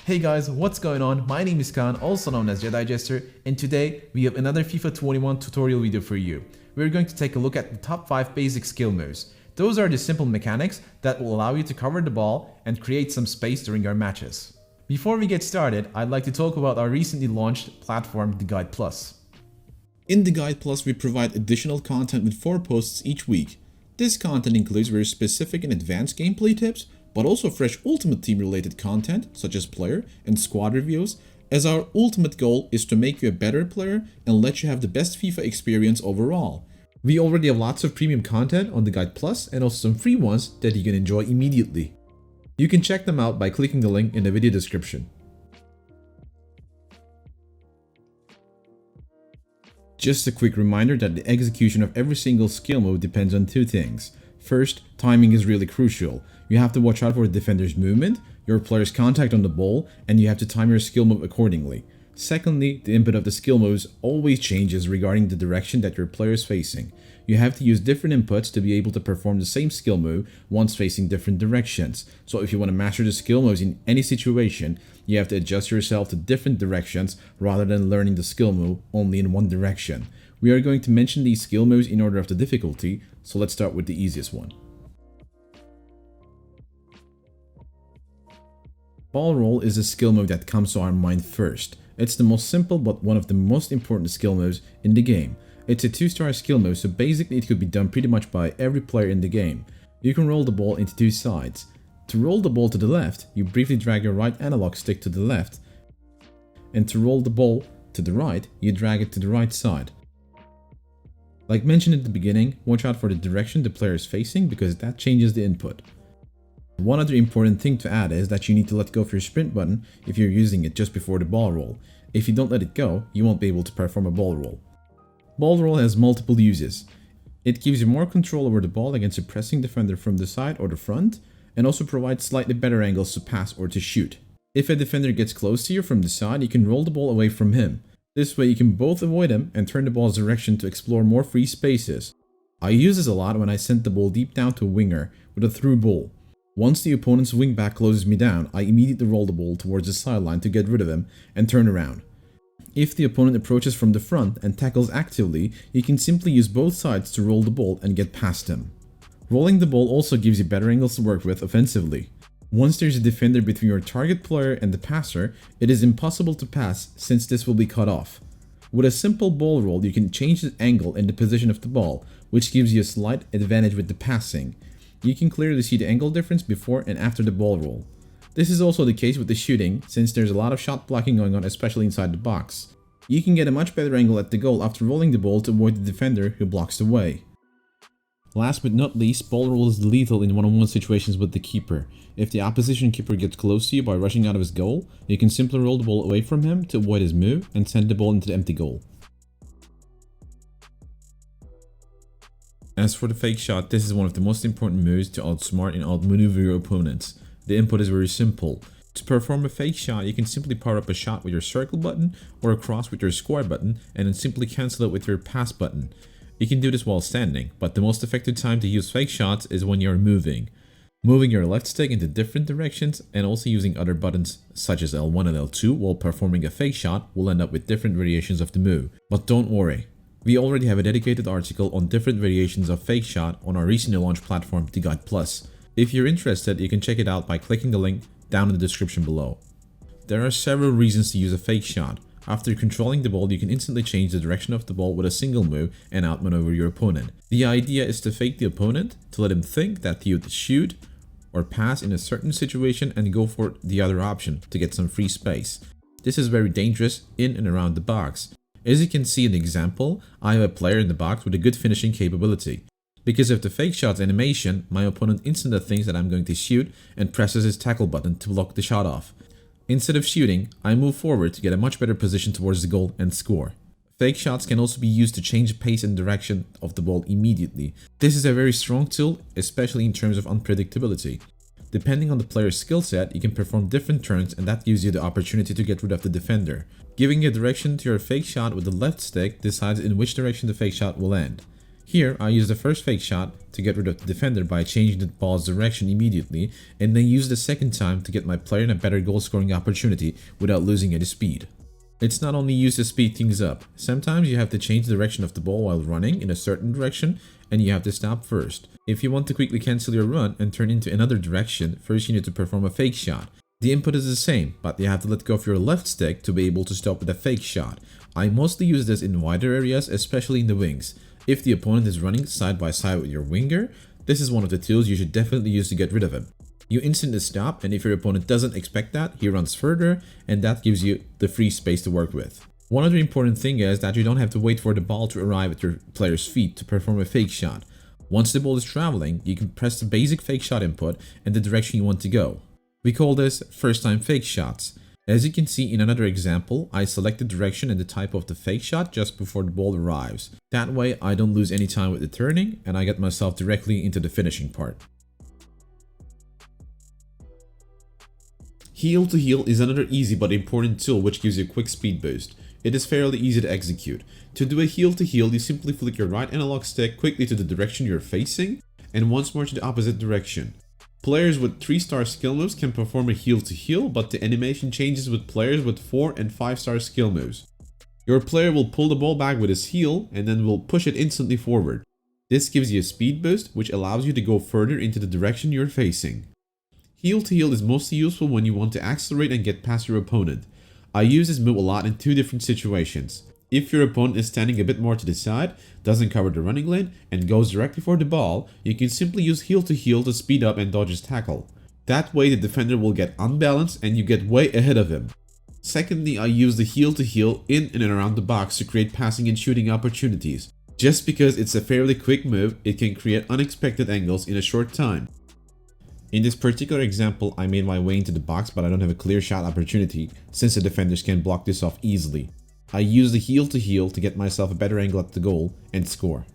Hey guys, what's going on? My name is Kaan, also known as Jedi Jester, and today we have another FIFA 21 tutorial video for you. We're going to take a look at the top 5 basic skill moves. Those are the simple mechanics that will allow you to cover the ball and create some space during your matches. Before we get started, I'd like to talk about our recently launched platform, The Guide Plus. In The Guide Plus, we provide additional content with 4 posts each week. This content includes very specific and advanced gameplay tips, but also fresh Ultimate Team related content such as player and squad reviews, as our ultimate goal is to make you a better player and let you have the best FIFA experience overall. We already have lots of premium content on the Guide Plus and also some free ones that you can enjoy immediately. You can check them out by clicking the link in the video description. Just a quick reminder that the execution of every single skill move depends on 2 things. First, timing is really crucial. You have to watch out for the defender's movement, your player's contact on the ball, and you have to time your skill move accordingly. Secondly, the input of the skill moves always changes regarding the direction that your player is facing. You have to use different inputs to be able to perform the same skill move once facing different directions. So if you want to master the skill moves in any situation, you have to adjust yourself to different directions rather than learning the skill move only in one direction. We are going to mention these skill moves in order of the difficulty, so let's start with the easiest one. Ball roll is a skill move that comes to our mind first. It's the most simple but one of the most important skill moves in the game. It's a 2-star skill move, so basically it could be done pretty much by every player in the game. You can roll the ball into 2 sides. To roll the ball to the left, you briefly drag your right analog stick to the left, and to roll the ball to the right, you drag it to the right side. Like mentioned at the beginning, watch out for the direction the player is facing because that changes the input. One other important thing to add is that you need to let go of your sprint button if you're using it just before the ball roll. If you don't let it go, you won't be able to perform a ball roll. Ball roll has multiple uses. It gives you more control over the ball against a pressing defender from the side or the front, and also provides slightly better angles to pass or to shoot. If a defender gets close to you from the side, you can roll the ball away from him. This way you can both avoid him and turn the ball's direction to explore more free spaces. I use this a lot when I send the ball deep down to a winger with a through ball. Once the opponent's wingback closes me down, I immediately roll the ball towards the sideline to get rid of him and turn around. If the opponent approaches from the front and tackles actively, you can simply use both sides to roll the ball and get past him. Rolling the ball also gives you better angles to work with offensively. Once there's a defender between your target player and the passer, it is impossible to pass since this will be cut off. With a simple ball roll, you can change the angle and the position of the ball, which gives you a slight advantage with the passing. You can clearly see the angle difference before and after the ball roll. This is also the case with the shooting, since there's a lot of shot blocking going on, especially inside the box. You can get a much better angle at the goal after rolling the ball to avoid the defender who blocks the way. Last but not least, ball roll is lethal in one-on-one situations with the keeper. If the opposition keeper gets close to you by rushing out of his goal, you can simply roll the ball away from him to avoid his move and send the ball into the empty goal. As for the fake shot, this is one of the most important moves to outsmart and outmaneuver your opponents. The input is very simple. To perform a fake shot, you can simply power up a shot with your circle button or a cross with your square button and then simply cancel it with your pass button. You can do this while standing, but the most effective time to use fake shots is when you're moving. Moving your left stick into different directions and also using other buttons such as L1 and L2 while performing a fake shot will end up with different variations of the move. But don't worry. We already have a dedicated article on different variations of fake shot on our recently launched platform, The Guide Plus. If you're interested, you can check it out by clicking the link down in the description below. There are several reasons to use a fake shot. After controlling the ball, you can instantly change the direction of the ball with a single move and outmaneuver your opponent. The idea is to fake the opponent, to let him think that he would shoot or pass in a certain situation and go for the other option to get some free space. This is very dangerous in and around the box. As you can see in the example, I have a player in the box with a good finishing capability. Because of the fake shot's animation, my opponent instantly thinks that I'm going to shoot and presses his tackle button to block the shot off. Instead of shooting, I move forward to get a much better position towards the goal and score. Fake shots can also be used to change the pace and direction of the ball immediately. This is a very strong tool, especially in terms of unpredictability. Depending on the player's skill set, you can perform different turns and that gives you the opportunity to get rid of the defender. Giving a direction to your fake shot with the left stick decides in which direction the fake shot will end. Here, I use the first fake shot to get rid of the defender by changing the ball's direction immediately, and then use the second time to get my player in a better goal scoring opportunity without losing any speed. It's not only used to speed things up, sometimes you have to change the direction of the ball while running in a certain direction, and you have to stop first. If you want to quickly cancel your run and turn into another direction, first you need to perform a fake shot. The input is the same, but you have to let go of your left stick to be able to stop with a fake shot. I mostly use this in wider areas, especially in the wings. If the opponent is running side by side with your winger, this is one of the tools you should definitely use to get rid of him. You instantly stop, and if your opponent doesn't expect that, he runs further, and that gives you the free space to work with. One other important thing is that you don't have to wait for the ball to arrive at your player's feet to perform a fake shot. Once the ball is traveling, you can press the basic fake shot input and the direction you want to go. We call this first time fake shots. As you can see in another example, I select the direction and the type of the fake shot just before the ball arrives. That way I don't lose any time with the turning, and I get myself directly into the finishing part. Heel to heel is another easy but important tool which gives you a quick speed boost. It is fairly easy to execute. To do a heel to heel, you simply flick your right analog stick quickly to the direction you're facing, and once more to the opposite direction. Players with 3-star skill moves can perform a heel to heel, but the animation changes with players with 4 and 5-star skill moves. Your player will pull the ball back with his heel and then will push it instantly forward. This gives you a speed boost, which allows you to go further into the direction you're facing. Heel to heel is mostly useful when you want to accelerate and get past your opponent. I use this move a lot in two different situations. If your opponent is standing a bit more to the side, doesn't cover the running lane, and goes directly for the ball, you can simply use heel to heel to speed up and dodge his tackle. That way the defender will get unbalanced and you get way ahead of him. Secondly, I use the heel to heel in and around the box to create passing and shooting opportunities. Just because it's a fairly quick move, it can create unexpected angles in a short time. In this particular example, I made my way into the box, but I don't have a clear shot opportunity since the defenders can block this off easily. I use the heel to heel to get myself a better angle at the goal and score.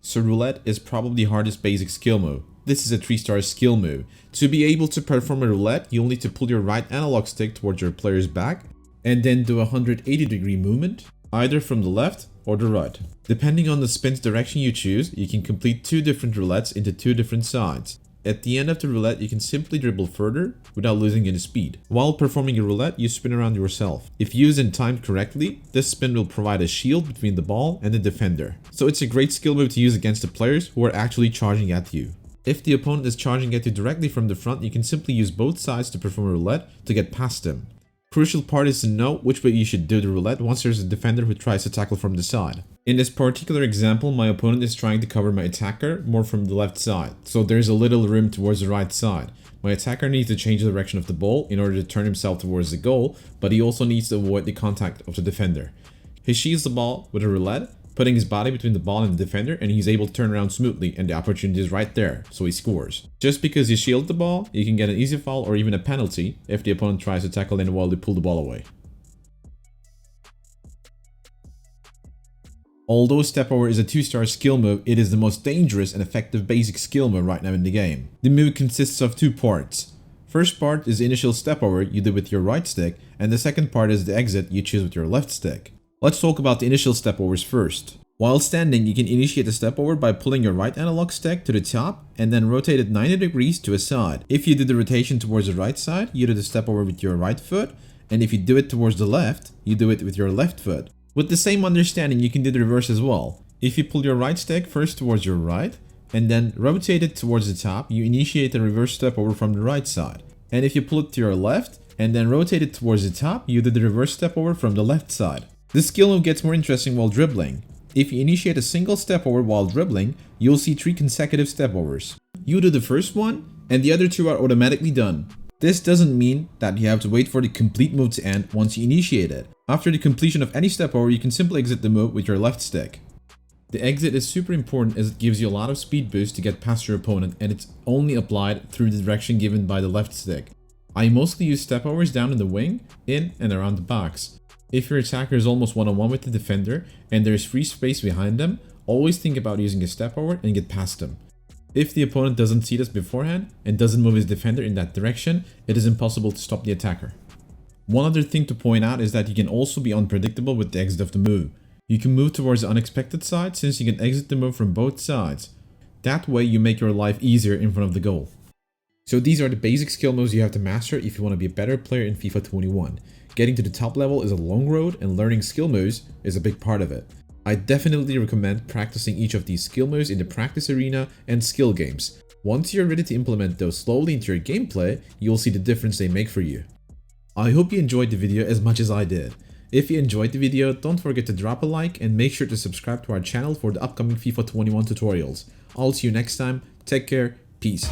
So Roulette is probably the hardest basic skill move. This is a 3-star skill move. To be able to perform a roulette, you'll need to pull your right analog stick towards your player's back and then do a 180-degree movement, either from the left or the right. Depending on the spin's direction you choose, you can complete 2 different roulettes into 2 different sides. At the end of the roulette, you can simply dribble further without losing any speed. While performing a roulette, you spin around yourself. If used and timed correctly, this spin will provide a shield between the ball and the defender. So it's a great skill move to use against the players who are actually charging at you. If the opponent is charging at you directly from the front, you can simply use both sides to perform a roulette to get past them. Crucial part is to know which way you should do the roulette once there's a defender who tries to tackle from the side. In this particular example, my opponent is trying to cover my attacker more from the left side, so there's a little room towards the right side. My attacker needs to change the direction of the ball in order to turn himself towards the goal, but he also needs to avoid the contact of the defender. He shields the ball with a roulette, putting his body between the ball and the defender, and he's able to turn around smoothly, and the opportunity is right there, so he scores. Just because you shield the ball, you can get an easy foul or even a penalty if the opponent tries to tackle in while they pull the ball away. Although Stepover is a 2-star skill move, it is the most dangerous and effective basic skill move right now in the game. The move consists of 2 parts. First part is the initial Stepover you do with your right stick, and the second part is the exit you choose with your left stick. Let's talk about the initial Stepovers first. While standing, you can initiate the Stepover by pulling your right analog stick to the top and then rotate it 90 degrees to a side. If you do the rotation towards the right side, you do the Stepover with your right foot, and if you do it towards the left, you do it with your left foot. With the same understanding, you can do the reverse as well. If you pull your right stick first towards your right, and then rotate it towards the top, you initiate the reverse Stepover from the right side. And if you pull it to your left, and then rotate it towards the top, you do the reverse Stepover from the left side. This skill move gets more interesting while dribbling. If you initiate a single Stepover while dribbling, you'll see 3 consecutive Stepovers. You do the first one, and the other 2 are automatically done. This doesn't mean that you have to wait for the complete move to end once you initiate it. After the completion of any Stepover, you can simply exit the move with your left stick. The exit is super important as it gives you a lot of speed boost to get past your opponent, and it's only applied through the direction given by the left stick. I mostly use Stepovers down in the wing, in and around the box. If your attacker is almost one-on-one with the defender and there is free space behind them, always think about using a Stepover and get past them. If the opponent doesn't see this beforehand and doesn't move his defender in that direction, it is impossible to stop the attacker. One other thing to point out is that you can also be unpredictable with the exit of the move. You can move towards the unexpected side since you can exit the move from both sides. That way you make your life easier in front of the goal. So these are the basic skill moves you have to master if you want to be a better player in FIFA 21. Getting to the top level is a long road and learning skill moves is a big part of it. I definitely recommend practicing each of these skill moves in the practice arena and skill games. Once you're ready to implement those slowly into your gameplay, you'll see the difference they make for you. I hope you enjoyed the video as much as I did. If you enjoyed the video, don't forget to drop a like and make sure to subscribe to our channel for the upcoming FIFA 21 tutorials. I'll see you next time, take care, peace.